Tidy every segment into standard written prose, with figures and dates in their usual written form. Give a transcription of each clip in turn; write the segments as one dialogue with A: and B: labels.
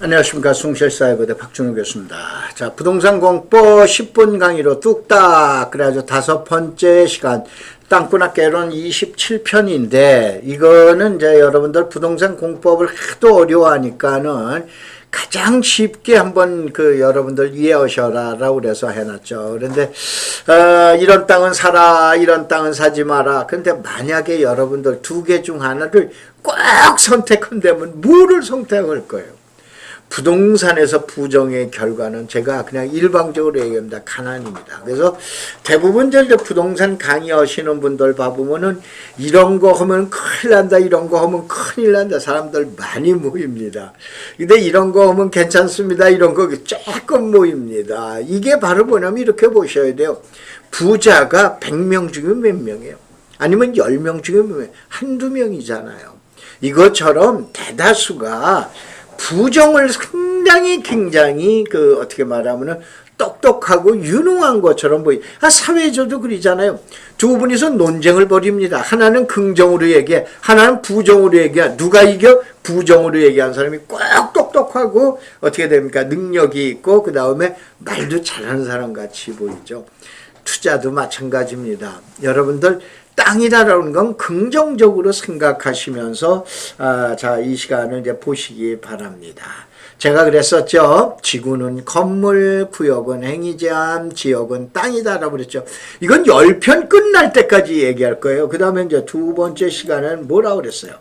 A: 안녕하십니까. 숭실사이버대 박준호 교수입니다. 자, 부동산 공법 10분 강의로 뚝딱 그래가지고 5번째 시간 땅꾸나 깨론 27편인데 이거는 이제 여러분들 부동산 공법을 하도 어려워하니까는 가장 쉽게 한번 여러분들 이해하셔라 라고 그래서 해놨죠. 그런데 이런 땅은 사라, 이런 땅은 사지 마라. 근데 만약에 여러분들 두 개 중 하나를 꼭 선택한다면 뭐를 선택할 거예요? 부동산에서 부정의 결과는 제가 그냥 일방적으로 얘기합니다. 가난입니다. 그래서 대부분 이제 부동산 강의하시는 분들 봐보면은 이런 거 하면 큰일 난다, 이런 거 하면 큰일 난다. 사람들 많이 모입니다. 근데 이런 거 하면 괜찮습니다. 이런 거 조금 모입니다. 이게 바로 뭐냐면 이렇게 보셔야 돼요. 부자가 100명 중에 몇 명이에요? 아니면 10명 중에 몇 명? 한두 명이잖아요. 이것처럼 대다수가 부정을 상당히 굉장히 어떻게 말하면은 똑똑하고 유능한 것처럼 사회에서도 그러잖아요. 두 분이서 논쟁을 벌입니다. 하나는 긍정으로 얘기해, 하나는 부정으로 얘기해. 누가 이겨? 부정으로 얘기한 사람이 꼭 똑똑하고 어떻게 됩니까? 능력이 있고 그 다음에 말도 잘하는 사람 같이 보이죠. 투자도 마찬가지입니다. 여러분들 땅이라는 건 긍정적으로 생각하시면서 자, 이 시간을 이제 보시기 바랍니다. 제가 그랬었죠. 지구는 건물, 구역은 행위제한, 지역은 땅이다라고 그랬죠. 이건 10편 끝날 때까지 얘기할 거예요. 그 다음에 이제 두 번째 시간은 뭐라고 그랬어요?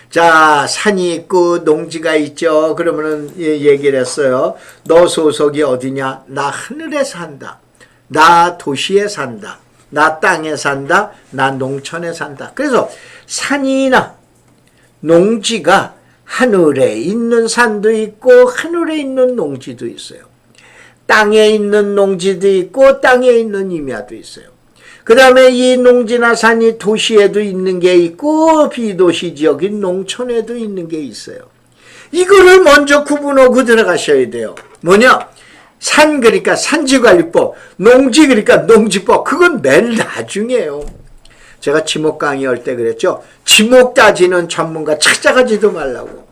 A: 자, 산이 있고 농지가 있죠. 그러면은 얘기를 했어요. 너 소속이 어디냐? 나 하늘에 산다. 나 도시에 산다. 나 땅에 산다. 나 농촌에 산다. 그래서 산이나 농지가 하늘에 있는 산도 있고 하늘에 있는 농지도 있어요. 땅에 있는 농지도 있고 땅에 있는 임야도 있어요. 그 다음에 이 농지나 산이 도시에도 있는 게 있고 비도시 지역인 농촌에도 있는 게 있어요. 이거를 먼저 구분하고 들어가셔야 돼요. 뭐냐? 산 그러니까 산지관리법, 농지 그러니까 농지법. 그건 맨 나중이에요. 제가 지목 강의할 때 그랬죠. 지목 따지는 전문가 찾아가지도 말라고.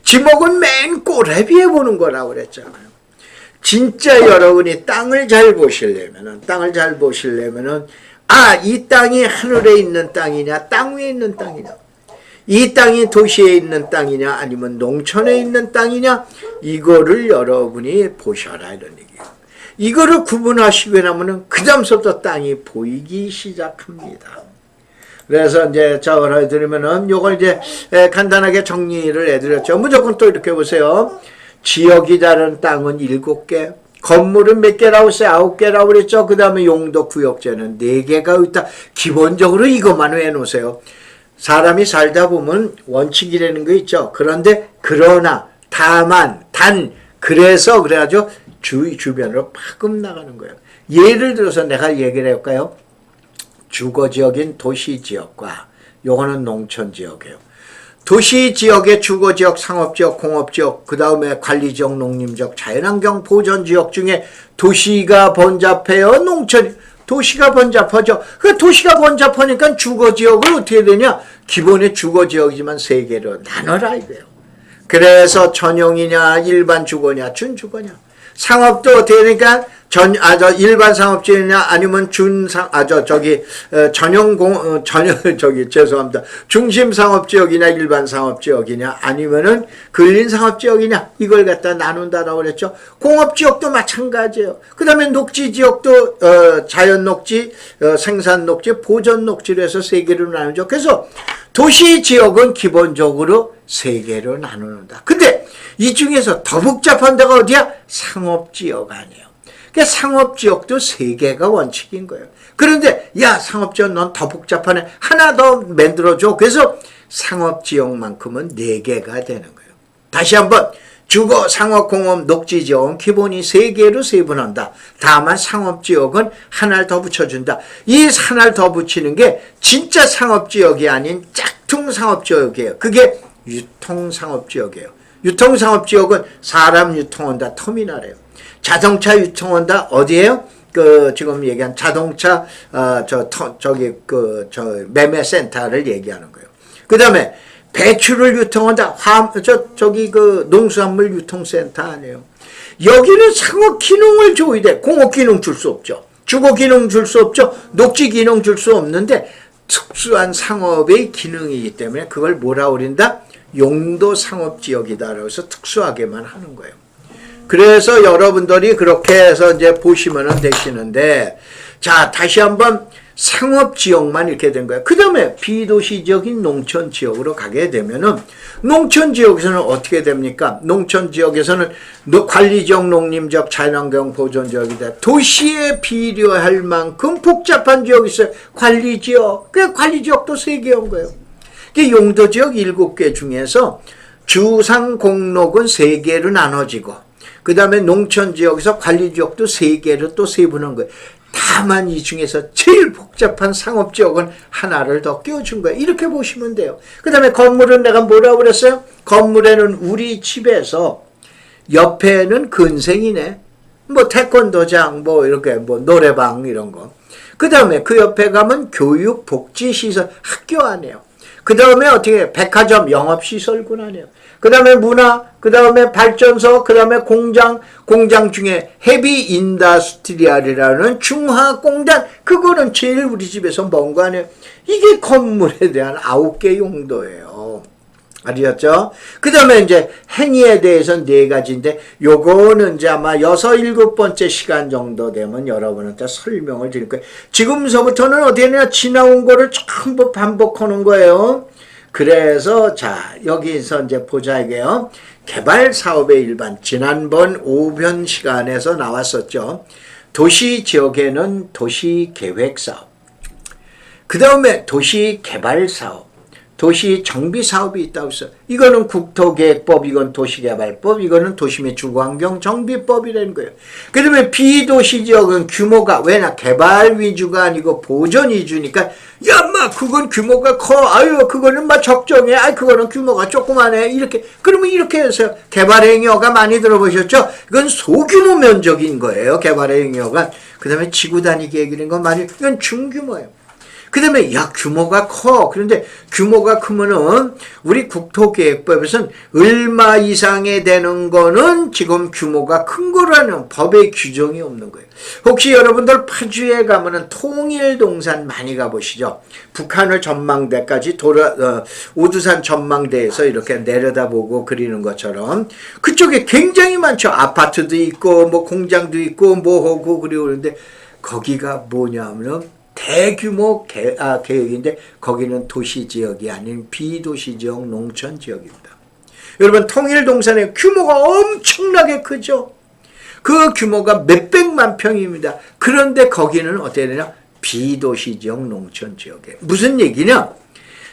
A: 지목은 맨 꼬레비에 보는 거라고 그랬잖아요. 진짜 여러분이 땅을 잘 보시려면은 이 땅이 하늘에 있는 땅이냐 땅 위에 있는 땅이냐, 이 땅이 도시에 있는 땅이냐 아니면 농촌에 있는 땅이냐, 이거를 여러분이 보셔라 이런 얘기예요. 이거를 구분하시고 나면은 그 다음부터 땅이 보이기 시작합니다. 그래서 이제 저걸 해드리면은 요걸 이제 간단하게 정리를 해드렸죠. 무조건 또 이렇게 보세요. 지역이 다른 땅은 7개, 건물은 몇 개라고 했어요? 9개라고 그랬죠. 그 다음에 용도 구역제는 4개가 있다. 기본적으로 이것만 해놓으세요. 사람이 살다 보면 원칙이라는 거 있죠. 그런데 그러나 다만 단 그래서 그래가지고 주변으로 파급 나가는 거예요. 예를 들어서 내가 얘기를 해볼까요? 주거지역인 도시지역과 요거는 농촌지역이에요. 도시지역의 주거지역, 상업지역, 공업지역, 그 다음에 관리지역, 농림지역, 자연환경 보전지역 중에 도시가 번잡해요? 도시가 번잡하죠. 그 도시가 번잡하니까 주거지역을 어떻게 되냐? 기본의 주거지역이지만 3개로 나눠라 이거예요. 그래서 전용이냐, 일반 주거냐, 준주거냐. 상업도 어떻게 되니까 일반 상업지역이냐 아니면 죄송합니다. 중심 상업지역이냐 일반 상업지역이냐 아니면은 근린 상업지역이냐, 이걸 갖다 나눈다라고 그랬죠. 공업지역도 마찬가지예요. 그 다음에 녹지지역도 자연녹지, 생산녹지, 보전녹지로 해서 3개로 나누죠. 그래서 도시지역은 기본적으로 3개로 나누는다. 근데 이 중에서 더 복잡한 데가 어디야? 상업지역 아니에요. 그러니까 상업지역도 3개가 원칙인 거예요. 그런데 야, 상업지역 넌 더 복잡하네. 하나 더 만들어줘. 그래서 상업지역만큼은 4개가 되는 거예요. 다시 한번 주거, 상업, 공업, 녹지지역은 기본이 3개로 세분한다. 다만 상업지역은 하나를 더 붙여준다. 이 하나를 더 붙이는 게 진짜 상업지역이 아닌 짝퉁 상업지역이에요. 그게 유통상업지역이에요. 유통상업지역은 사람 유통한다, 터미널이에요. 자동차 유통한다, 어디에요? 지금 얘기한 자동차, 매매센터를 얘기하는 거예요. 그 다음에 배추를 유통한다. 저기 그 농수산물 유통센터 아니에요. 여기는 상업 기능을 줘야 돼. 공업 기능 줄 수 없죠. 주거 기능 줄 수 없죠. 녹지 기능 줄 수 없는데 특수한 상업의 기능이기 때문에 그걸 뭐라 그린다? 용도 상업지역이다라고 해서 특수하게만 하는 거예요. 그래서 여러분들이 그렇게 해서 이제 보시면 되시는데, 자, 다시 한번 상업지역만 이렇게 된 거예요. 그 다음에 비도시적인 농촌지역으로 가게 되면은, 농촌지역에서는 어떻게 됩니까? 농촌지역에서는 관리적, 농림적, 자연환경 보존지역이다. 도시에 비료할 만큼 복잡한 지역이 있어요. 관리지역. 그 관리지역도 3개 온 거예요. 용도지역 7개 중에서 주상 공록은 3개로 나눠지고, 그 다음에 농촌지역에서 관리지역도 3개로 또 세분한 거예요. 다만 이 중에서 제일 복잡한 상업지역은 하나를 더 끼워준 거예요. 이렇게 보시면 돼요. 그 다음에 건물은 내가 뭐라고 그랬어요? 건물에는 우리 집에서 옆에는 근생이네. 뭐 태권도장, 뭐 이렇게 뭐 노래방 이런 거. 그 다음에 그 옆에 가면 교육, 복지시설, 학교 안에요. 그 다음에 어떻게 백화점, 영업시설군 아니에요. 그 다음에 문화, 그 다음에 발전소, 그 다음에 공장 중에 헤비 인더스트리얼이라는 중화공단, 그거는 제일 우리 집에서 먼 거 아니에요. 이게 건물에 대한 9개 용도예요. 아셨죠? 그 다음에 이제 행위에 대해서는 4가지인데, 요거는 이제 아마 6, 7번째 시간 정도 되면 여러분한테 설명을 드릴 거예요. 지금서부터는 어디 했냐? 지나온 거를 전부 반복하는 거예요. 그래서 자, 여기서 이제 보자 이게요. 개발 사업의 일반, 지난번 5편 시간에서 나왔었죠. 도시 지역에는 도시 계획 사업, 그 다음에 도시 개발 사업, 도시 정비 사업이 있다고 했어요. 이거는 국토계획법, 이건 도시개발법, 이거는 도시및 주거환경 정비법이라는 거예요. 그 다음에 비도시 지역은 규모가, 왜냐, 개발 위주가 아니고 보존 위주니까, 야, 마, 그건 규모가 커. 아유, 그거는 막 적정해. 아유, 그거는 규모가 조그만해. 이렇게. 그러면 이렇게 해서 개발행위허가 많이 들어보셨죠? 이건 소규모 면적인 거예요. 개발행위허가. 그 다음에 지구단위 계획이라는 건 말이, 이건 중규모예요. 그 다음에 야, 규모가 커. 그런데 규모가 크면은 우리 국토계획법에서는 얼마 이상에 되는 거는 지금 규모가 큰 거라는 법의 규정이 없는 거예요. 혹시 여러분들 파주에 가면은 통일동산 많이 가보시죠? 북하늘 전망대까지 우두산 전망대에서 이렇게 내려다보고 그리는 것처럼 그쪽에 굉장히 많죠. 아파트도 있고 뭐 공장도 있고 뭐 하고 그리고 그러는데 거기가 뭐냐면은 대규모 계획인데 거기는 도시지역이 아닌 비도시지역 농촌지역입니다. 여러분 통일동산의 규모가 엄청나게 크죠. 그 규모가 몇백만 평입니다. 그런데 거기는 어떻게 되냐? 비도시지역 농촌지역에. 무슨 얘기냐?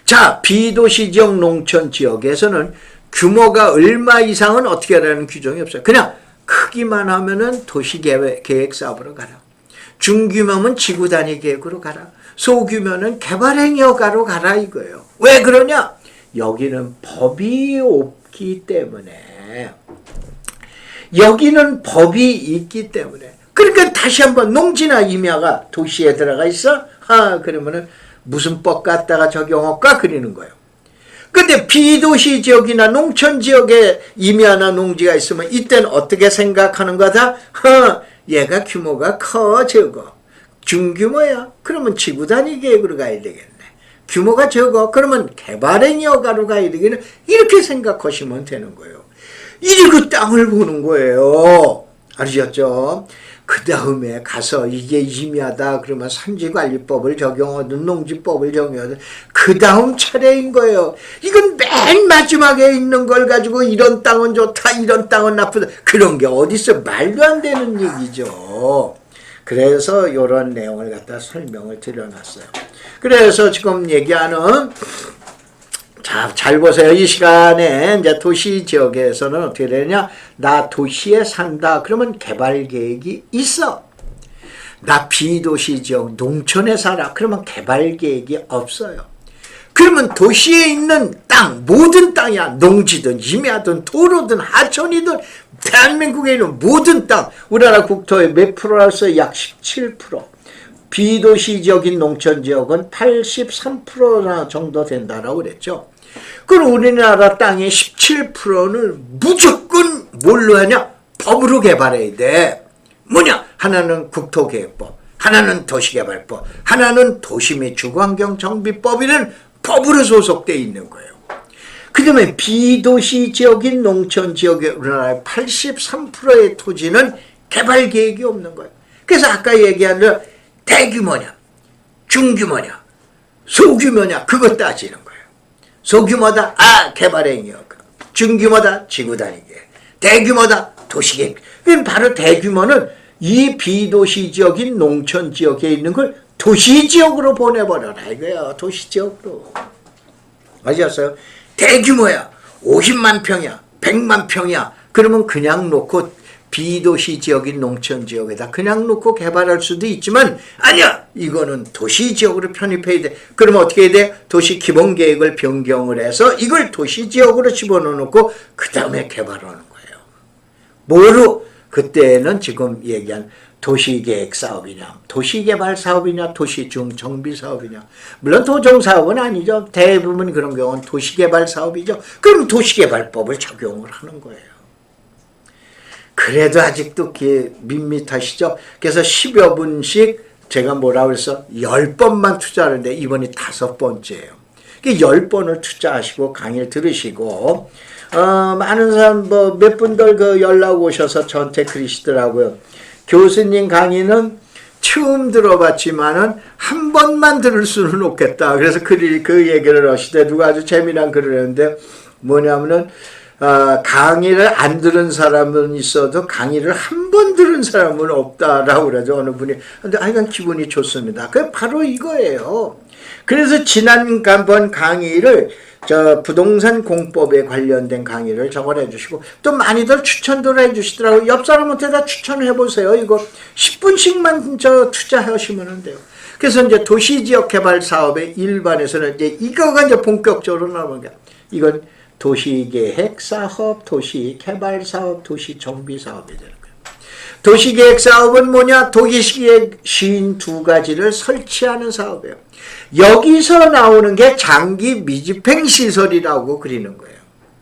A: 자, 비도시지역 농촌지역에서는 규모가 얼마 이상은 어떻게 하라는 규정이 없어요. 그냥 크기만 하면은 도시계획 사업으로 가라. 중규모는 지구단위 계획으로 가라. 소규모는 개발행위허가로 가라 이거예요. 왜 그러냐? 여기는 법이 없기 때문에. 여기는 법이 있기 때문에. 그러니까 다시 한번 농지나 임야가 도시에 들어가 있어? 그러면은 무슨 법 갖다가 적용할까? 그리는 거예요. 근데 비도시 지역이나 농촌 지역에 임야나 농지가 있으면 이때는 어떻게 생각하는 거다? 얘가 규모가 커, 적어. 중규모야? 그러면 지구단위 계획으로 가야 되겠네. 규모가 적어? 그러면 개발행위허가로 가야 되겠네. 이렇게 생각하시면 되는 거예요. 이리고 땅을 보는 거예요. 아시겠죠? 그 다음에 가서 이게 임야다 그러면 산지관리법을 적용하든 농지법을 적용하든 그 다음 차례인 거예요. 이건 맨 마지막에 있는 걸 가지고 이런 땅은 좋다 이런 땅은 나쁘다 그런 게 어딨어. 말도 안 되는 얘기죠. 그래서 이런 내용을 갖다 설명을 드려놨어요. 그래서 지금 얘기하는 자, 잘 보세요. 이 시간에 이제 도시 지역에서는 어떻게 되냐? 나 도시에 산다. 그러면 개발 계획이 있어. 나 비도시 지역 농촌에 살아. 그러면 개발 계획이 없어요. 그러면 도시에 있는 땅, 모든 땅이야. 농지든 임야든 도로든 하천이든 대한민국에 있는 모든 땅, 우리나라 국토의 몇 프로라서 약 17%. 비도시 지역인 농촌 지역은 83% 정도 된다라고 그랬죠. 그럼 우리나라 땅의 17%를 무조건 뭘로 하냐? 법으로 개발해야 돼. 뭐냐? 하나는 국토계획법, 하나는 도시개발법, 하나는 도시 및 주거환경정비법이라는 법으로 소속되어 있는 거예요. 그 다음에 비도시 지역인 농촌 지역의 우리나라의 83%의 토지는 개발 계획이 없는 거예요. 그래서 아까 얘기한 대로 대규모냐, 중규모냐, 소규모냐, 그거 따지는 거예요. 소규모다, 개발행위야. 중규모다, 지구단위 계획. 대규모다, 도시계획. 그럼 바로 대규모는 이 비도시 지역인 농촌 지역에 있는 걸 도시 지역으로 보내버려라 이거야. 도시 지역으로. 아셨어요? 대규모야. 50만 평이야. 100만 평이야. 그러면 그냥 놓고 비도시 지역인 농촌 지역에다 그냥 놓고 개발할 수도 있지만 아니야. 이거는 도시 지역으로 편입해야 돼. 그러면 어떻게 해야 돼? 도시 기본계획을 변경을 해서 이걸 도시 지역으로 집어넣고 그 다음에 개발하는 거예요. 뭐로? 그때는 지금 얘기한 도시계획 사업이냐, 도시개발 사업이냐, 도시정비 사업이냐. 물론 도정사업은 아니죠. 대부분 그런 경우는 도시개발 사업이죠. 그럼 도시개발법을 적용을 하는 거예요. 그래도 아직도 밋밋하시죠. 그래서 10여 분씩 제가 뭐라고 그래서 10번만 투자하는데 이번이 5번째예요. 10번을 투자하시고 강의를 들으시고 많은 사람 몇 분들 연락 오셔서 저한테 그러시더라고요. 교수님 강의는 처음 들어봤지만은 한 번만 들을 수는 없겠다. 그래서 그 얘기를 하시대. 누가 아주 재미난 글을 했는데 뭐냐면은 강의를 안 들은 사람은 있어도 강의를 한 번 들은 사람은 없다라고 그러죠. 어느 분이. 근데 하여간 기분이 좋습니다. 그게 바로 이거예요. 그래서 지난번 강의를 부동산 공법에 관련된 강의를 저걸 해주시고 또 많이들 추천도 해주시더라고요. 옆 사람한테 다 추천해보세요. 이거 10분씩만 투자하시면 돼요. 그래서 이제 도시지역 개발 사업의 일반에서는 이제 이거가 이제 본격적으로 나오는 거야. 이건 도시계획 사업, 도시개발 사업, 도시정비 사업이 되는 거예요. 도시계획 사업은 뭐냐? 도시계획 52가지를 설치하는 사업이에요. 여기서 나오는 게 장기 미집행 시설이라고 그리는 거예요.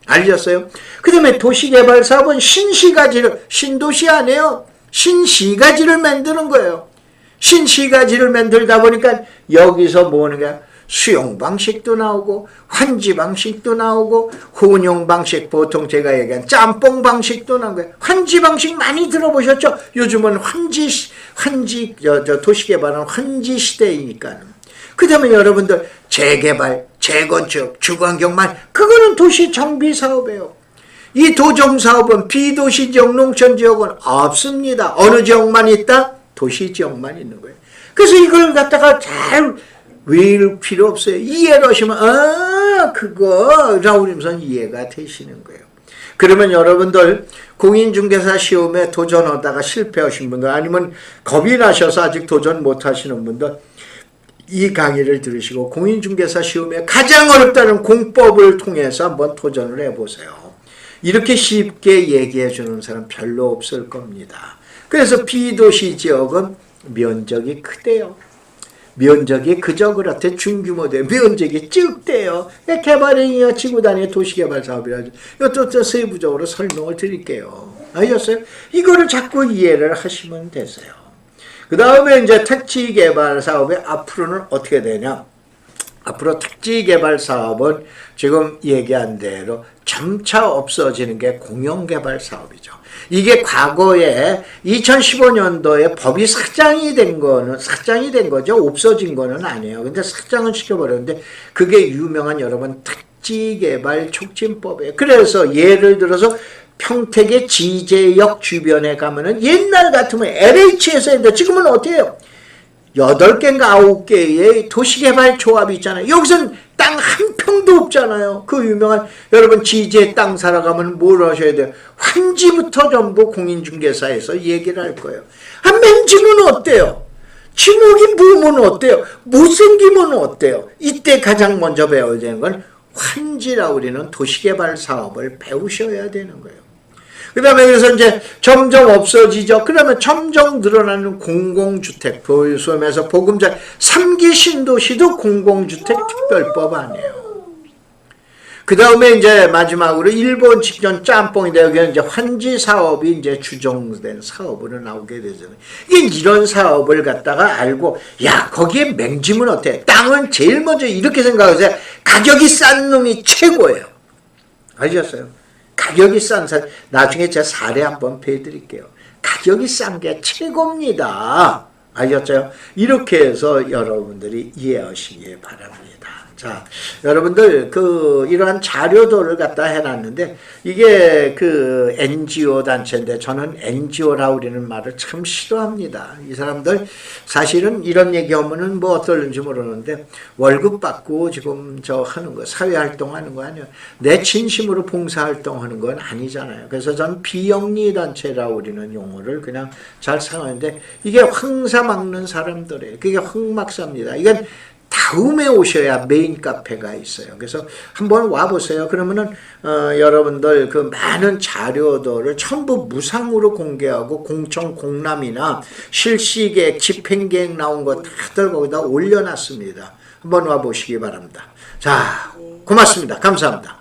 A: 알겠어요? 그 다음에 도시개발 사업은 신시가지를, 신도시 아니에요. 신시가지를 만드는 거예요. 신시가지를 만들다 보니까 여기서 뭐 하는 거야? 수용 방식도 나오고 환지 방식도 나오고 혼용 방식, 보통 제가 얘기한 짬뽕 방식도 나온 거예요. 환지 방식 많이 들어보셨죠? 요즘은 환지 도시개발은 환지 시대이니까. 그 다음에 여러분들 재개발, 재건축, 주거환경만 그거는 도시 정비 사업이에요. 이 도정 사업은 비도시 지역, 농촌 지역은 없습니다. 어느 지역만 있다? 도시 지역만 있는 거예요. 그래서 이걸 갖다가 잘 외울 필요 없어요. 이해를 하시면 그거라고 그러면서 이해가 되시는 거예요. 그러면 여러분들 공인중개사 시험에 도전하다가 실패하신 분들 아니면 겁이 나셔서 아직 도전 못 하시는 분들 이 강의를 들으시고 공인중개사 시험에 가장 어렵다는 공법을 통해서 한번 도전을 해보세요. 이렇게 쉽게 얘기해 주는 사람 별로 없을 겁니다. 그래서 비도시 지역은 면적이 크대요. 면적이 그저 그렇대 중규모대 면적이 적대요. 개발행위와 지구단위의 도시개발 사업이라죠. 이것도 세부적으로 설명을 드릴게요. 아셨어요? 이거를 자꾸 이해를 하시면 되세요. 그 다음에 이제 택지개발 사업이 앞으로는 어떻게 되냐? 앞으로 택지개발 사업은 지금 얘기한 대로 점차 없어지는 게 공영개발 사업이죠. 이게 과거에 2015년도에 법이 삭장이 된 거죠. 없어진 거는 아니에요. 근데 삭장은 시켜버렸는데 그게 유명한 여러분 택지개발 촉진법이에요. 그래서 예를 들어서 평택의 지제역 주변에 가면은 옛날 같으면 LH에서 했는데 지금은 어때요? 8개인가 9개의 도시개발 조합이 있잖아요. 여기서는 땅 한 평도 없잖아요. 그 유명한 여러분 지제 땅 사러 가면 뭘 하셔야 돼요? 환지부터 전부 공인중개사에서 얘기를 할 거예요. 맨지면 어때요? 지목이 부으면 어때요? 못생기면 어때요? 이때 가장 먼저 배워야 되는 건 환지라고 우리는 도시개발 사업을 배우셔야 되는 거예요. 그 다음에 그래서 이제 점점 없어지죠. 그러면 점점 늘어나는 공공주택, 소위에서 보금자 3기 신도시도 공공주택 특별법 아니에요. 그 다음에 이제 마지막으로 일본 직전 짬뽕인데 여기는 이제 환지 사업이 이제 추정된 사업으로 나오게 되잖아요. 이런 사업을 갖다가 알고, 야, 거기에 맹지면 어때? 땅은 제일 먼저 이렇게 생각하세요. 가격이 싼 놈이 최고예요. 아셨어요? 가격이 싼 사람, 나중에 제가 사례 한번 배드릴게요. 가격이 싼 게 최고입니다. 아셨죠? 이렇게 해서 여러분들이 이해하시기 바랍니다. 자, 여러분들 이러한 자료도를 갖다 해놨는데 이게 NGO 단체인데 저는 NGO라고 그러는 말을 참 싫어합니다. 이 사람들 사실은 이런 얘기하면은 뭐 어떨는지 모르는데 월급 받고 지금 하는 거 사회활동하는 거 아니에요. 내 진심으로 봉사활동하는 건 아니잖아요. 그래서 전 비영리 단체라고 그러는 용어를 그냥 잘 사용하는데 이게 황사 막는 사람들이에요. 그게 황막사입니다. 이건 다음에 오셔야 메인 카페가 있어요. 그래서 한번 와보세요. 그러면은 여러분들 많은 자료들을 전부 무상으로 공개하고 공청 공람이나 실시계획, 집행계획 나온 거 다들 거기다 올려놨습니다. 한번 와보시기 바랍니다. 자, 고맙습니다. 감사합니다.